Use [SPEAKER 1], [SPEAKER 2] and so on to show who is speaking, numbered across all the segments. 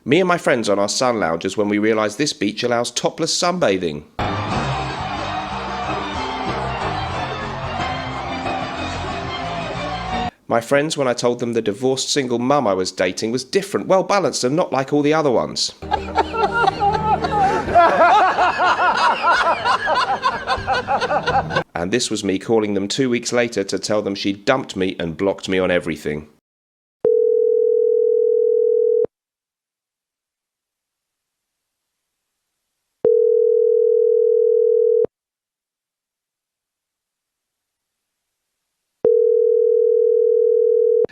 [SPEAKER 1] Me and my friends on our sun loungers when we realised this beach allows topless sunbathing. My friends when I told them the divorced single mum I was dating was different, well balanced and not like all the other ones. And this was me calling them 2 weeks later to tell them she'd dumped me and blocked me on everything.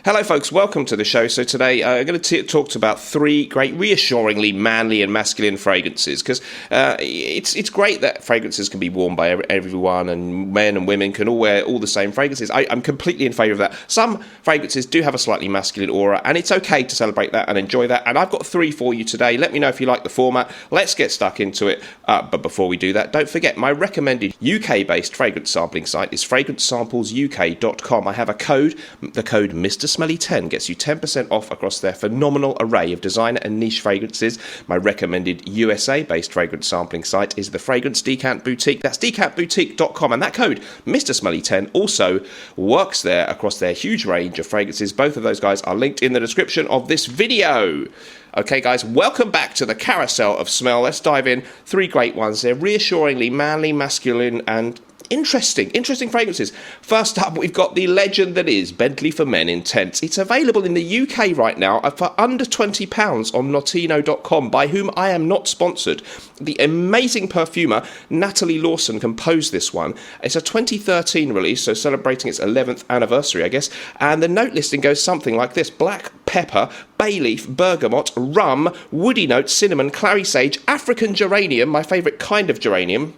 [SPEAKER 1] Hello folks, welcome to the show. So today I'm going to talk about three great reassuringly manly and masculine fragrances, because it's great that fragrances can be worn by everyone, and men and women can all wear all the same fragrances. I'm completely in favour of that. Some fragrances do have a slightly masculine aura, and it's okay to celebrate that and enjoy that, and I've got three for you today. Let me know if you like the format. Let's get stuck into it, but before we do that, don't forget my recommended UK-based fragrance sampling site is fragrancesamplesuk.com. I have a code, the code Mr. Smelly 10 gets you 10% off across their phenomenal array of designer and niche fragrances. My recommended USA-based fragrance sampling site is the Fragrance Decant Boutique. That's decantboutique.com, and that code, Mr. Smelly 10, also works there across their huge range of fragrances. Both of those guys are linked in the description of this video. Okay, guys, welcome back to the carousel of smell. Let's dive in. Three great ones. They're reassuringly manly, masculine, and interesting fragrances. First up, we've got the legend that is Bentley for Men Intense. It's available in the UK right now for under £20 on Notino.com, by whom I am not sponsored. The amazing perfumer Natalie Lawson composed this one. It's a 2013 release, so celebrating its 11th anniversary, I guess, and the note listing goes something like this: black pepper, bay leaf, bergamot, rum, woody notes, cinnamon, clary sage, African geranium, my favourite kind of geranium,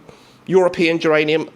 [SPEAKER 1] European geranium,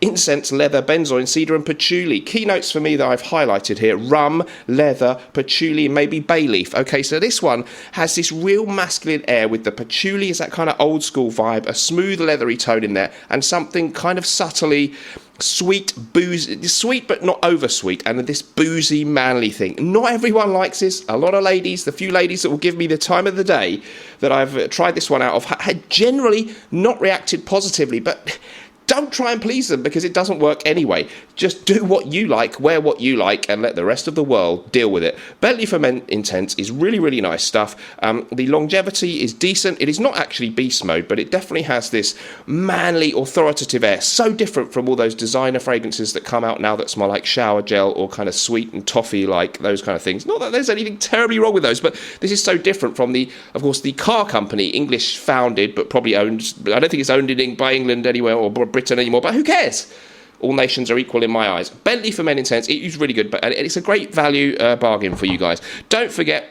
[SPEAKER 1] incense, leather, benzoin, cedar and patchouli. Keynotes for me that I've highlighted here: rum, leather, patchouli, and maybe bay leaf. Okay, so this one has this real masculine air with the patchouli is that kind of old school vibe, a smooth leathery tone in there, and something kind of subtly sweet, boozy, sweet but not over sweet, and this boozy manly thing. Not everyone likes this. A lot of ladies, the few ladies that will give me the time of the day that I've tried this one out of, had generally not reacted positively, but don't try and please them, because it doesn't work anyway. Just do what you like, wear what you like, and let the rest of the world deal with it. Bentley for Men Intense is really nice stuff. The longevity is decent. It is not actually beast mode, but it definitely has this manly, authoritative air. So different from all those designer fragrances that come out now that smell like shower gel or kind of sweet and toffee-like, those kind of things. Not that there's anything terribly wrong with those, but this is so different from of course, the car company, English founded, but probably owned. I don't think it's owned by England anywhere, or Britain anymore, but who cares? All nations are equal in my eyes. Bentley for Men Intense, it is really good, but it's a great value bargain for you guys. Don't forget,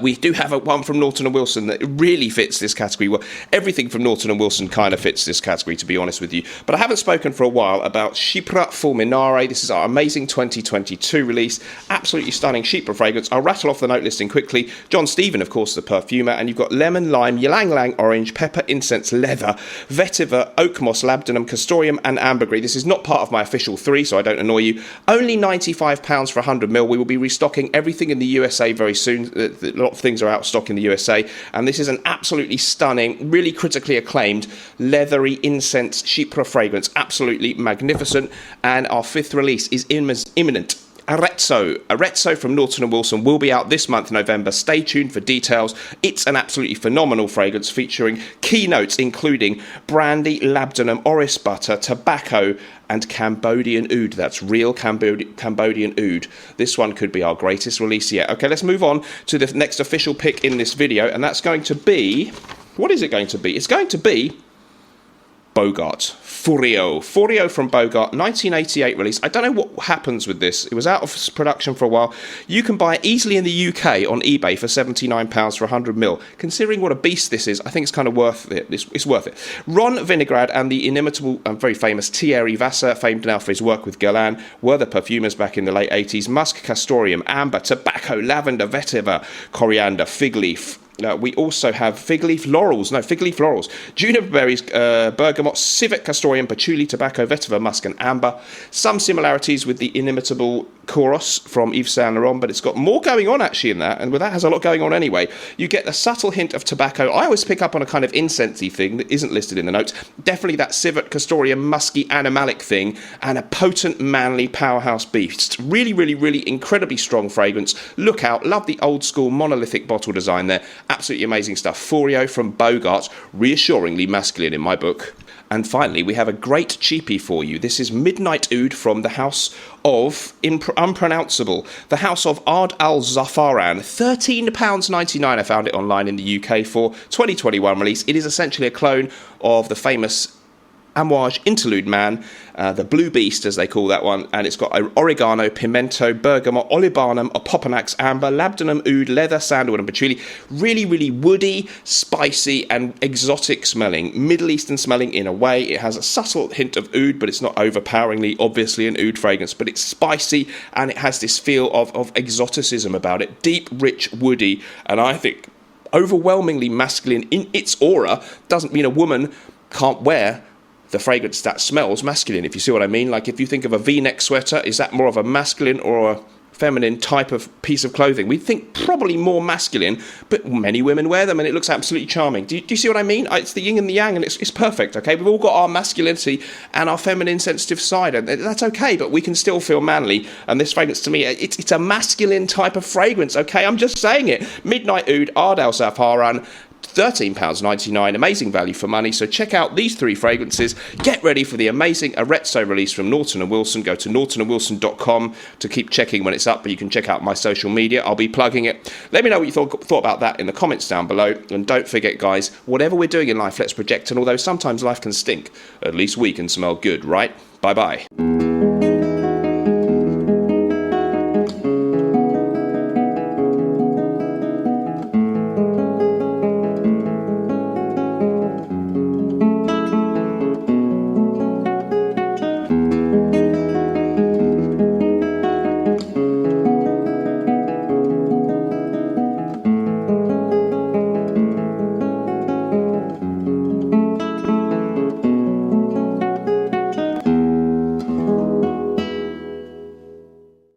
[SPEAKER 1] we do have one from Norton & Wilson that really fits this category. Well, everything from Norton & Wilson kind of fits this category, to be honest with you. But I haven't spoken for a while about Chypre Fulminare. This is our amazing 2022 release. Absolutely stunning Chypre fragrance. I'll rattle off the note listing quickly. John Stephen, of course, the perfumer. And you've got lemon, lime, ylang ylang, orange, pepper, incense, leather, vetiver, oak moss, labdanum, castoreum, and ambergris. This is not part of my official three, so I don't annoy you. Only £95 for 100ml. We will be restocking everything in the USA very soon. A lot of things are out of stock in the USA, and this is an absolutely stunning, really critically acclaimed leathery incense Chypre fragrance. Absolutely magnificent, and our fifth release is imminent. Arezzo from Norton & Wilson will be out this month, November. Stay tuned for details. It's an absolutely phenomenal fragrance featuring keynotes including brandy, labdanum, orris butter, tobacco, and Cambodian oud. That's real Cambodian oud. This one could be our greatest release yet. Okay, let's move on to the next official pick in this video, and that's going to be... What is it going to be? It's going to be Bogart. Furio from Bogart, 1988 release. I don't know what happens with this. It was out of production for a while. You can buy it easily in the UK on eBay for £79 for 100ml. Considering what a beast this is, I think it's kind of worth it. It's worth it. Ron Vinograd and the inimitable and very famous Thierry Vasseur, famed now for his work with Guerlain, were the perfumers back in the late 80s. Musk, castoreum, amber, tobacco, lavender, vetiver, coriander, fig leaf, We also have fig leaf laurels, juniper berries, bergamot, civet, castoreum, patchouli, tobacco, vetiver, musk, and amber. Some similarities with the inimitable Chorus from Yves Saint Laurent, but it's got more going on actually in that, and that has a lot going on anyway. You get a subtle hint of tobacco. I always pick up on a kind of incensey thing that isn't listed in the notes. Definitely that civet, castoreum, musky, animalic thing, and a potent, manly powerhouse beast. Really, really, really incredibly strong fragrance. Look out. Love the old school monolithic bottle design there. Absolutely amazing stuff. Forio from Bogart, reassuringly masculine in my book. And finally, we have a great cheapie for you. This is Midnight Oud from the house of unpronounceable, the house of Ard Al Zafaran. £13.99. I found it online in the UK for 2021 release. It is essentially a clone of the famous Amouage Interlude Man, the Blue Beast as they call that one, and it's got oregano, pimento, bergamot, olibanum, opoponax, amber, labdanum, oud, leather, sandalwood, and patchouli. Really, really woody, spicy, and exotic smelling, Middle Eastern smelling in a way. It has a subtle hint of oud, but it's not overpoweringly obviously an oud fragrance, but it's spicy, and it has this feel of exoticism about it. Deep, rich, woody, and I think overwhelmingly masculine in its aura. Doesn't mean a woman can't wear the fragrance that smells masculine, if you see what I mean. Like if you think of a V-neck sweater, is that more of a masculine or a feminine type of piece of clothing? We think probably more masculine, but many women wear them and it looks absolutely charming. Do you see what I mean? It's the yin and the yang, and it's perfect, okay? We've all got our masculinity and our feminine sensitive side, and that's okay, but we can still feel manly, and this fragrance to me, it's a masculine type of fragrance, okay? I'm just saying it. Midnight Oud, Ard Al Zafaran, £13.99, amazing value for money. So check out these three fragrances. Get ready for the amazing Arezzo release from Norton & Wilson. Go to nortonandwilson.com to keep checking when it's up, but you can check out my social media. I'll be plugging it. Let me know what you thought about that in the comments down below. And don't forget, guys, whatever we're doing in life, let's project. And although sometimes life can stink, at least we can smell good, right? Bye-bye.